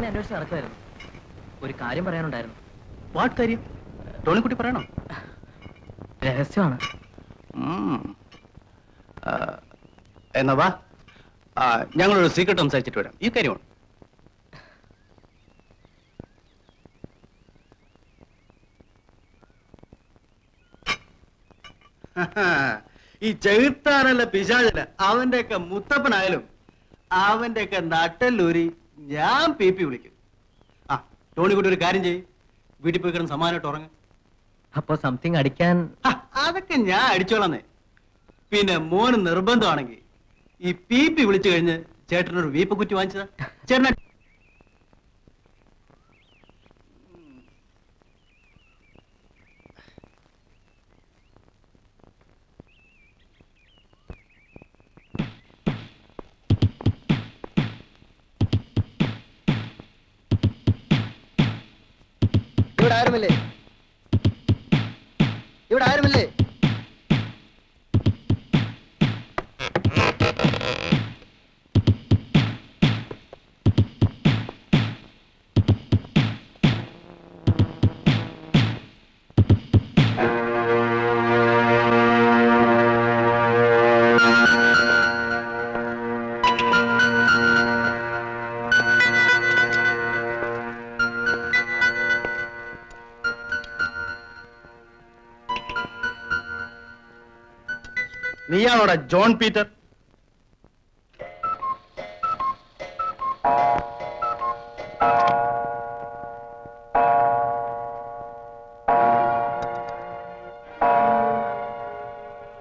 അന്വേഷിച്ച് നടക്കുമായിരുന്നു. ഒരു കാര്യം പറയാനുണ്ടായിരുന്നു. വാട്ട് കാര്യം? ടോണിക്കുട്ടി പറയണോ? രഹസ്യമാണ്. എന്നാ വാ, ഞങ്ങളൊരു സീക്രട്ട് സംസാരിച്ചിട്ട് വരാം. ഈ കാര്യമാണ്. ഈ ചെകുത്താനല്ല പിശാചല്ല, അവന്റെയൊക്കെ മുത്തപ്പനായാലും അവന്റെയൊക്കെ നട്ടല്ലൂരി ഞാൻ പി വിളിക്കും. ആ ടോണിക്കുട്ടി ഒരു കാര്യം ചെയ്യും, വീട്ടിൽ പോയി കിടന്ന് സമാനമായിട്ട് ഉറങ്ങ. അപ്പൊ സംതിങ് അടിക്കാൻ? അതൊക്കെ ഞാൻ അടിച്ചോളന്നേ. പിന്നെ മോന് നിർബന്ധമാണെങ്കിൽ ഈ പി വിളിച്ചു കഴിഞ്ഞ് ചേട്ടനൊരു വീപ്പ് കുറ്റി വാങ്ങിച്ചതാ. ചേട്ടന ഇവിടെ ആരുമില്ലേ? ഇവിടെ ആരുമില്ലേ? നീയാണോടാ ജോൺ പീറ്റർ?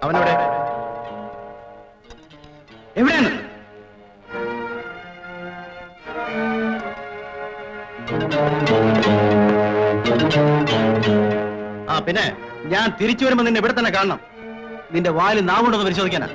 അവനെവിടെ? എവിടെയാണ്? പിന്നെ ഞാൻ തിരിച്ചു വരുമ്പോ നിന്നെ ഇവിടെ തന്നെ കാണണം. നിന്റെ വായിൽ നാവുണ്ടെന്ന് പരിശോധിക്കാനാ.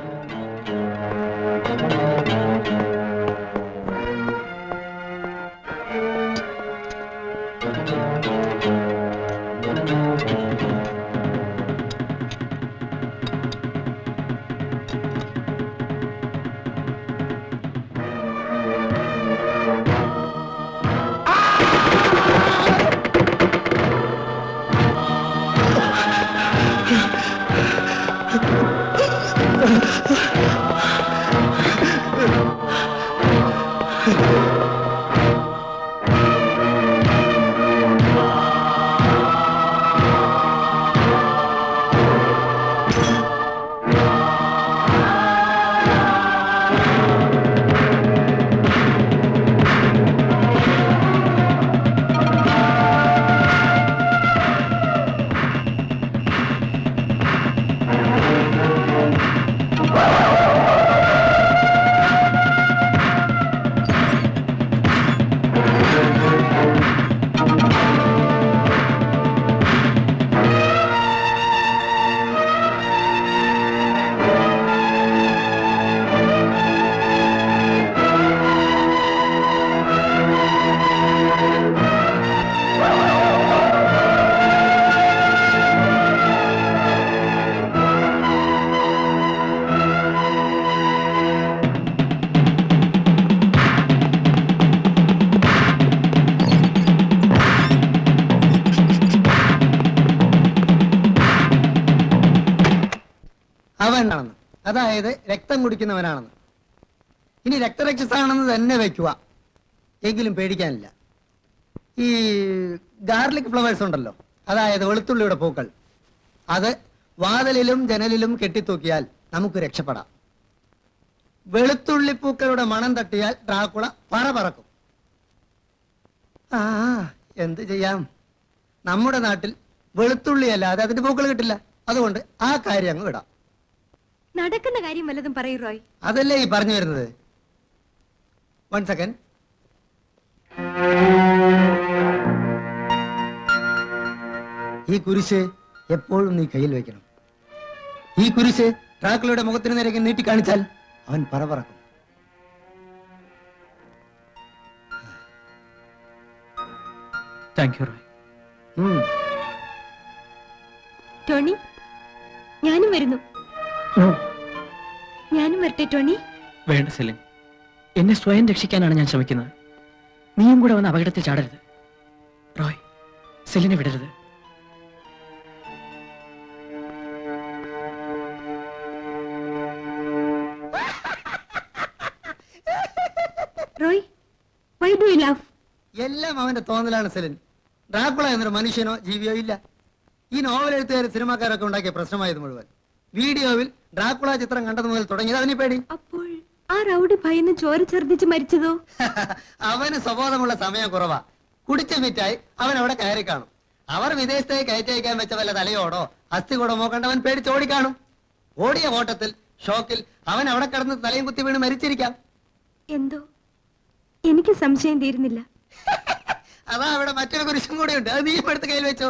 അവനാണെന്ന്, അതായത് രക്തം കുടിക്കുന്നവനാണെന്ന്. ഇനി രക്തരക്ഷസാണെന്ന് തന്നെ വെക്കുക, എങ്കിലും പേടിക്കാനില്ല. ഈ ഗാർലിക് ഫ്ലവേഴ്സ് ഉണ്ടല്ലോ, അതായത് വെളുത്തുള്ളിയുടെ പൂക്കൾ, അത് വാതിലിലും ജനലിലും കെട്ടിത്തൂക്കിയാൽ നമുക്ക് രക്ഷപ്പെടാം. വെളുത്തുള്ളിപ്പൂക്കളുടെ മണം തട്ടിയാൽ ഡ്രാക്കുള പറക്കും. എന്ത് ചെയ്യാം, നമ്മുടെ നാട്ടിൽ വെളുത്തുള്ളി അല്ലാതെ അതിന്റെ പൂക്കൾ കിട്ടില്ല. അതുകൊണ്ട് ആ കാര്യം അങ്ങ് വിടാം. നടക്കുന്ന കാര്യം വല്ലതും പറയൂ റോയ്. അതല്ലേ ഈ പറഞ്ഞു വരുന്നത്. 1 സെക്കൻഡ്. ഈ കുരിശ് എപ്പോഴും നീ കയ്യിൽ വെക്കണം. ഈ കുരിശ് ഡ്രാക്കുളയുടെ മുഖത്തിന് നേരെ നീട്ടി കാണിച്ചാൽ അവൻ പറക്കും. Thank you Roy. ടോണി, ഞാനും വരുന്നു. ഞാനും വരട്ടെ ടോണി? വേണ്ട സെലിൻ, എന്നെ സ്വയം രക്ഷിക്കാനാണ് ഞാൻ ശ്രമിക്കുന്നത്. നീയും കൂടെ വന്ന് അപകടത്തിൽ ചാടരുത്. റോയ്, സെലിനെ വിടരുത്. Roy, why do you love? എല്ലാം അവന്റെ തോന്നലാണ് സെലിൻ. ഡ്രാക്കുള എന്നൊരു മനുഷ്യനോ ജീവിയോ ഇല്ല. ഈ നോവൽ എഴുത്തുകാരും സിനിമാക്കാരൊക്കെ ഉണ്ടാക്കിയ പ്രശ്നമായത് മുഴുവൻ. വീഡിയോയിൽ ഡ്രാക്കുള ചിത്രം കണ്ടത് മുതൽ തുടങ്ങിയത് അതിനെ പേടി. അപ്പോൾ ആ റൗഡി ഭയന്ന് ചോര ഛർദിച്ച് മരിച്ചതോ? അവന് സ്വബോധമുള്ള സമയം കുറവാ. കുടിച്ച മിറ്റായി അവൻ അവിടെ കയറി കാണും. അവർ വിദേശത്തേക്ക് കയറ്റയക്കാൻ വെച്ച വല്ല തലയോടോ അസ്ഥികൂടമോ കണ്ടവൻ പേടിച്ചോടി കാണും. ഓടിയ ഓട്ടത്തിൽ ഷോക്കിൽ അവൻ അവിടെ കിടന്ന് തലയും കുത്തി വീണ് മരിച്ചിരിക്കാം. എന്തോ എനിക്ക് സംശയം തീരുന്നില്ല. അതാ അവിടെ മറ്റൊരു കുരിശും കൂടെ ഉണ്ട്. അത് നീ എടുത്ത് കയ്യിൽ വെച്ചോ.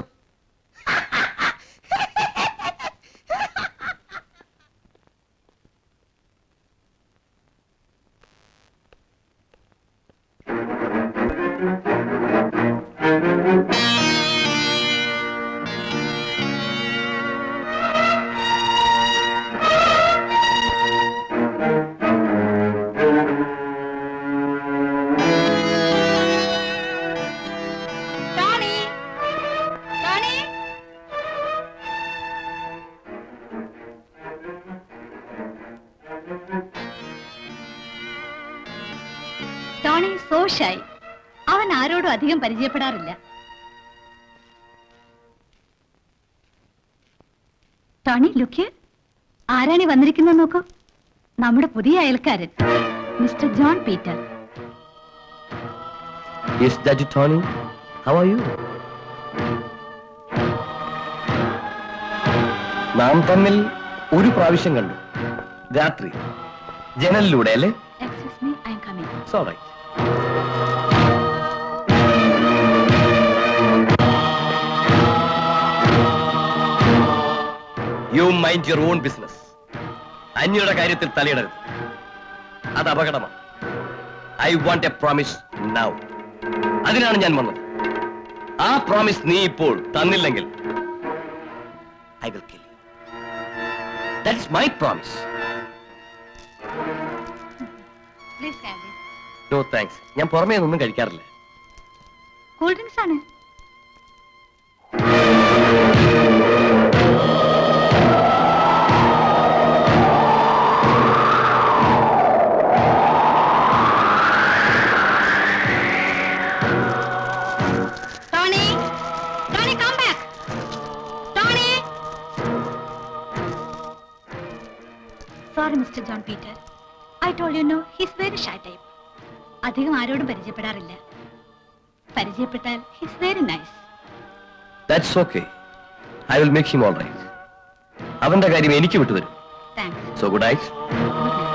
Tony so shy. അവൻ ആരോടും അധികം പരിചയപ്പെടാറില്ല. ടോണി, ലുക്ക്, ആരാണി വന്നിരിക്കുന്നത് നോക്കൂ. നമ്മുടെ പുതിയ അയൽക്കാരൻ mister John Peter. Yes, Judge Tony. How are you? നാം തമ്മിൽ ഒരു പ്രാവശ്യം കണ്ടു, രാത്രി ജനലിലൂടെ അല്ലേ? Excuse me, I am coming. It's all right. You mind your own business. അന്യയുടെ കാര്യത്തിൽ തലയിടരുത്. അത് അപകടമാണ്. I want a promise now. അതിനാണ് ഞാൻ വന്നത്. ആ പ്രോമിസ് നീ ഇപ്പോൾ തന്നില്ലെങ്കിൽ I will kill you. That is my promise. Please have this. No thanks. ഞാൻ പുറമേ ഒന്നും കഴിക്കാറില്ല. കൂൾ ഡ്രിങ്ക്സ് ആണ്. Tony, Tony, come back. Tony. Sorry mister John Peter. I told you no, he's very shy type. അധികം ആരോടും പരിചയപ്പെടാറില്ല. പരിചയപ്പെട്ടാൽ he's very nice. That's okay. I will make him all right. അവന്റെ കാര്യം എനിക്ക് വിട്ടുതരും. Thanks. So good night. Good night.